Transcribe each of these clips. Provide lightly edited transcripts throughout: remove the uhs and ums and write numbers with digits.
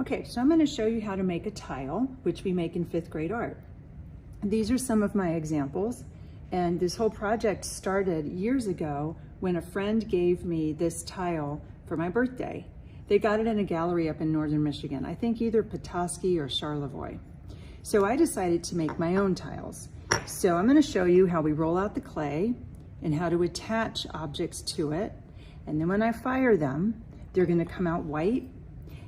Okay, so I'm going to show you how to make a tile, which we make in 5th grade art. These are some of my examples, and this whole project started years ago when a friend gave me this tile for my birthday. They got it in a gallery up in northern Michigan, I think either Petoskey or Charlevoix. So I decided to make my own tiles. So I'm going to show you how we roll out the clay and how to attach objects to it. And then when I fire them, they're going to come out white.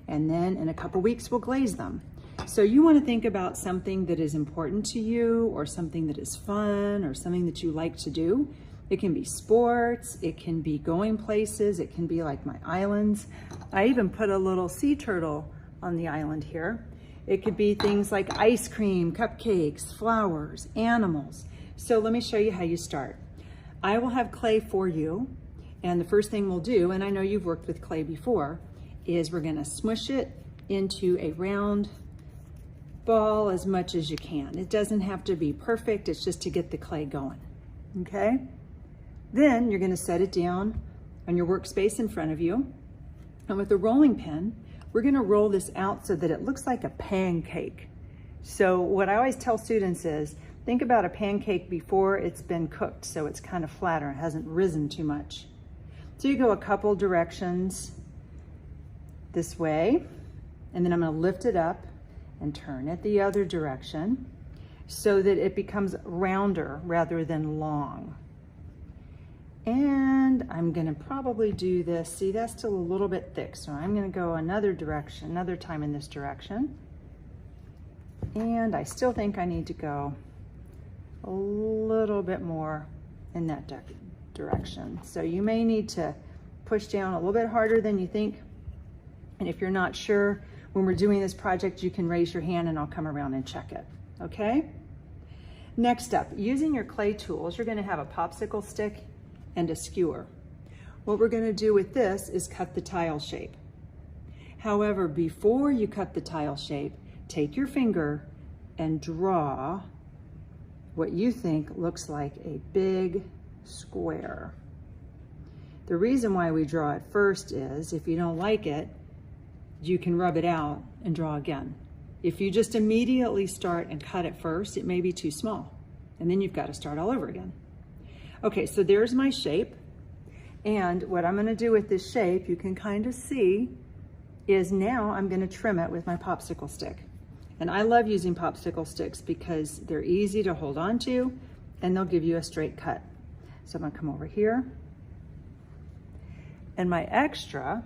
And then in a couple weeks, we'll glaze them. So you want to think about something that is important to you, or something that is fun, or something that you like to do. It can be sports, it can be going places, it can be like my islands. I even put a little sea turtle on the island here. It could be things like ice cream, cupcakes, flowers, animals. So let me show you how you start. I will have clay for you, and the first thing we'll do, and I know you've worked with clay before, is we're gonna smush it into a round ball as much as you can. It doesn't have to be perfect, it's just to get the clay going, okay? Then you're gonna set it down on your workspace in front of you, and with a rolling pin, we're gonna roll this out so that it looks like a pancake. So what I always tell students is, think about a pancake before it's been cooked, so it's kind of flatter, it hasn't risen too much. So you go a couple directions this way, and then I'm going to lift it up and turn it the other direction so that it becomes rounder rather than long. And I'm going to probably do this, see that's still a little bit thick, so I'm going to go another direction, another time in this direction. And I still think I need to go a little bit more in that direction. So you may need to push down a little bit harder than you think. And if you're not sure, when we're doing this project, you can raise your hand and I'll come around and check it, okay? Next up, using your clay tools, you're gonna have a popsicle stick and a skewer. What we're gonna do with this is cut the tile shape. However, before you cut the tile shape, take your finger and draw what you think looks like a big square. The reason why we draw it first is, if you don't like it, you can rub it out and draw again. If you just immediately start and cut it first, it may be too small, and then you've got to start all over again. Okay, so there's my shape, and what I'm gonna do with this shape, you can kind of see, is now I'm gonna trim it with my popsicle stick. And I love using popsicle sticks because they're easy to hold on to, and they'll give you a straight cut. So I'm gonna come over here, and my extra,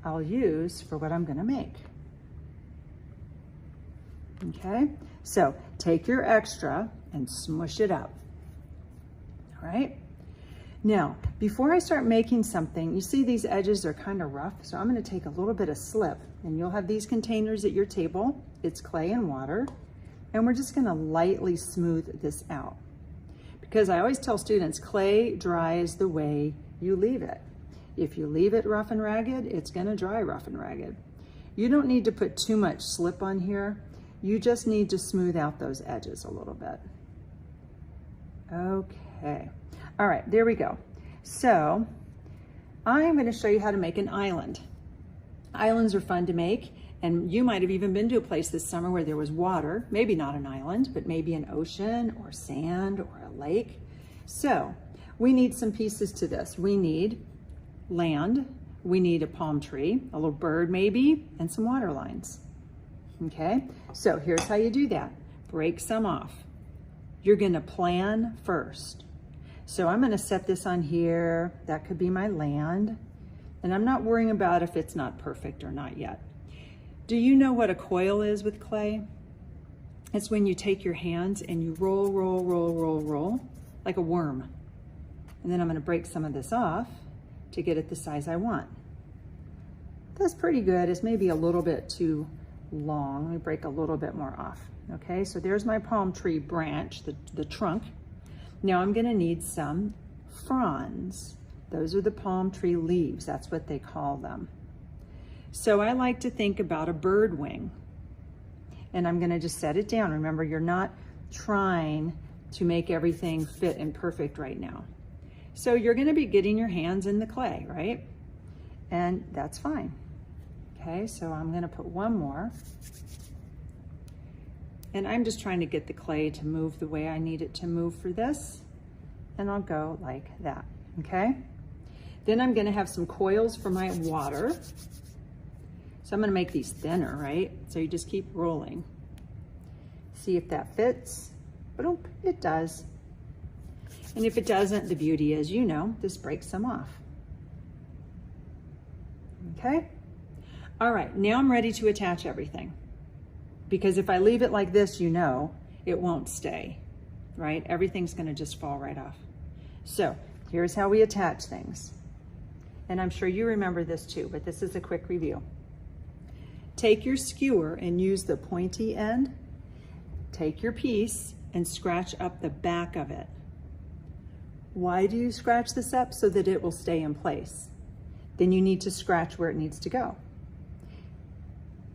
I'll use for what I'm gonna make. Okay, so take your extra and smush it up, all right? Now, before I start making something, you see these edges are kind of rough, so I'm gonna take a little bit of slip, and you'll have these containers at your table. It's clay and water, and we're just gonna lightly smooth this out. Because I always tell students, clay dries the way you leave it. If you leave it rough and ragged, it's gonna dry rough and ragged. You don't need to put too much slip on here. You just need to smooth out those edges a little bit. Okay, all right, there we go. So I'm gonna show you how to make an island. Islands are fun to make, and you might have even been to a place this summer where there was water, maybe not an island, but maybe an ocean or sand or a lake. So we need some pieces to this. We need land, we need a palm tree, a little bird maybe, and some water lines. Okay, so here's how you do that. Break some off. You're gonna plan first. So I'm gonna set this on here. That could be my land. And I'm not worrying about if it's not perfect or not yet. Do you know what a coil is with clay? It's when you take your hands and you roll, roll, roll, roll, roll, like a worm. And then I'm gonna break some of this off to get it the size I want. That's pretty good. It's maybe a little bit too long. Let me break a little bit more off. Okay, so there's my palm tree branch, the trunk. Now I'm gonna need some fronds. Those are the palm tree leaves. That's what they call them. So I like to think about a bird wing. And I'm gonna just set it down. Remember, you're not trying to make everything fit and perfect right now. So you're gonna be getting your hands in the clay, right? And that's fine. Okay, so I'm gonna put one more. And I'm just trying to get the clay to move the way I need it to move for this. And I'll go like that, okay? Then I'm gonna have some coils for my water. So I'm gonna make these thinner, right? So you just keep rolling. See if that fits. Boom, it does. And if it doesn't, the beauty is, you know, this breaks some off. Okay? All right, now I'm ready to attach everything. Because if I leave it like this, you know, it won't stay, right? Everything's gonna just fall right off. So here's how we attach things. And I'm sure you remember this too, but this is a quick review. Take your skewer and use the pointy end. Take your piece and scratch up the back of it. Why do you scratch this up? So that it will stay in place. Then you need to scratch where it needs to go.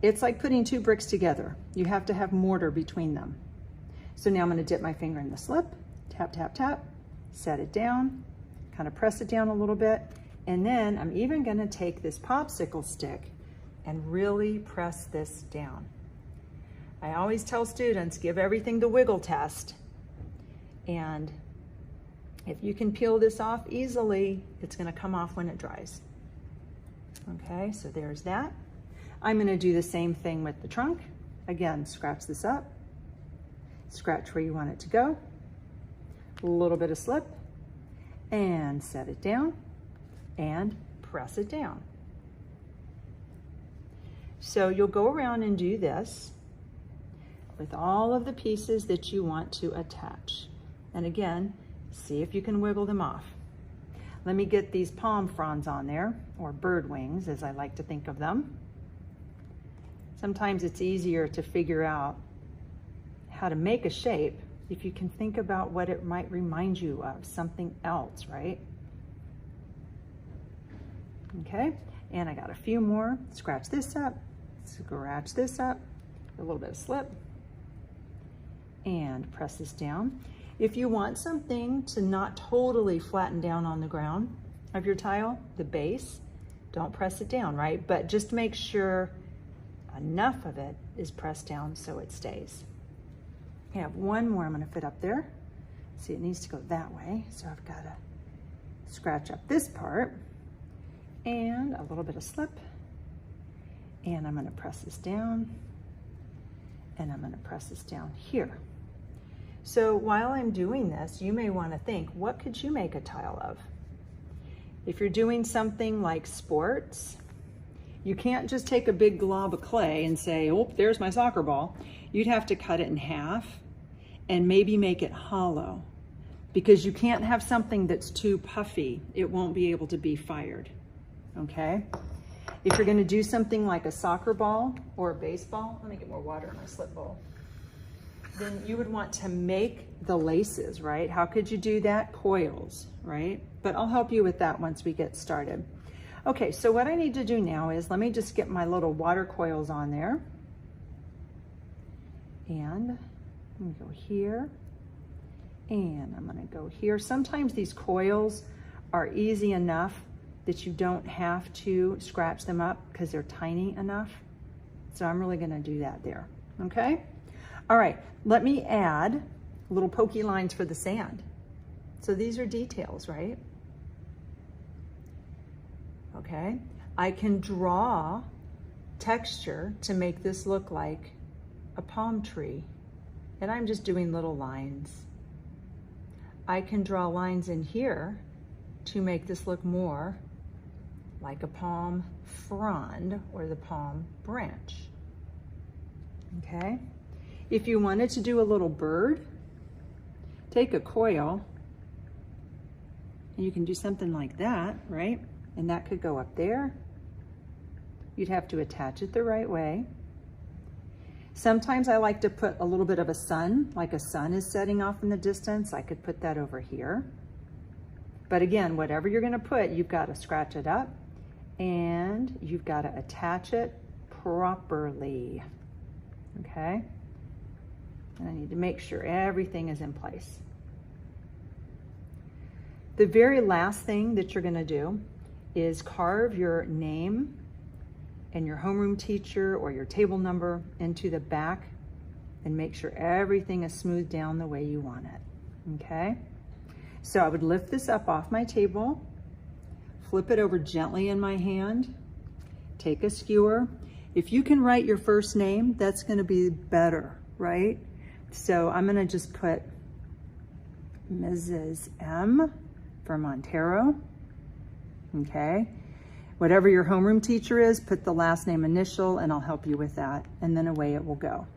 It's like putting two bricks together. You have to have mortar between them. So now I'm going to dip my finger in the slip, tap, tap, tap, set it down, kind of press it down a little bit, and then I'm even going to take this popsicle stick and really press this down. I always tell students, give everything the wiggle test, and if you can peel this off easily, it's going to come off when it dries. Okay, so there's that. I'm going to do the same thing with the trunk. Again, scratch this up, scratch where you want it to go, a little bit of slip, and set it down, and press it down. So you'll go around and do this with all of the pieces that you want to attach. And again, see if you can wiggle them off. Let me get these palm fronds on there, or bird wings as I like to think of them. Sometimes it's easier to figure out how to make a shape if you can think about what it might remind you of, something else, right? Okay, and I got a few more. Scratch this up, scratch this up, a little bit of slip, and press this down. If you want something to not totally flatten down on the ground of your tile, the base, don't press it down, right? But just make sure enough of it is pressed down so it stays. I have one more I'm gonna fit up there. See, it needs to go that way, so I've gotta scratch up this part, and a little bit of slip, and I'm gonna press this down, and I'm gonna press this down here. So while I'm doing this, you may wanna think, what could you make a tile of? If you're doing something like sports, you can't just take a big glob of clay and say, oh, there's my soccer ball. You'd have to cut it in half and maybe make it hollow, because you can't have something that's too puffy. It won't be able to be fired, okay? If you're gonna do something like a soccer ball or a baseball, let me get more water in my slip bowl, then you would want to make the laces, right? How could you do that? Coils, right? But I'll help you with that once we get started. Okay, so what I need to do now is, let me just get my little water coils on there. And I'm gonna go here, and I'm gonna go here. Sometimes these coils are easy enough that you don't have to scratch them up because they're tiny enough. So I'm really gonna do that there, okay? All right, let me add little pokey lines for the sand. So these are details, right? Okay, I can draw texture to make this look like a palm tree, and I'm just doing little lines. I can draw lines in here to make this look more like a palm frond or the palm branch. Okay, if you wanted to do a little bird, take a coil and you can do something like that, right? And that could go up there. You'd have to attach it the right way. Sometimes I like to put a little bit of a sun, like a sun is setting off in the distance. I could put that over here. But again, whatever you're gonna put, you've got to scratch it up and you've got to attach it properly, okay? And I need to make sure everything is in place. The very last thing that you're gonna do is carve your name and your homeroom teacher or your table number into the back and make sure everything is smoothed down the way you want it, okay? So I would lift this up off my table, flip it over gently in my hand, take a skewer. If you can write your first name, that's gonna be better, right? So I'm gonna just put Mrs. M for Montero, okay? Whatever your homeroom teacher is, put the last name initial and I'll help you with that, and then away it will go.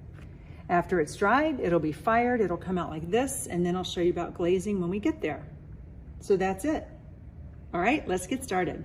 After it's dried, it'll be fired, it'll come out like this, and then I'll show you about glazing when we get there. So that's it. All right, let's get started.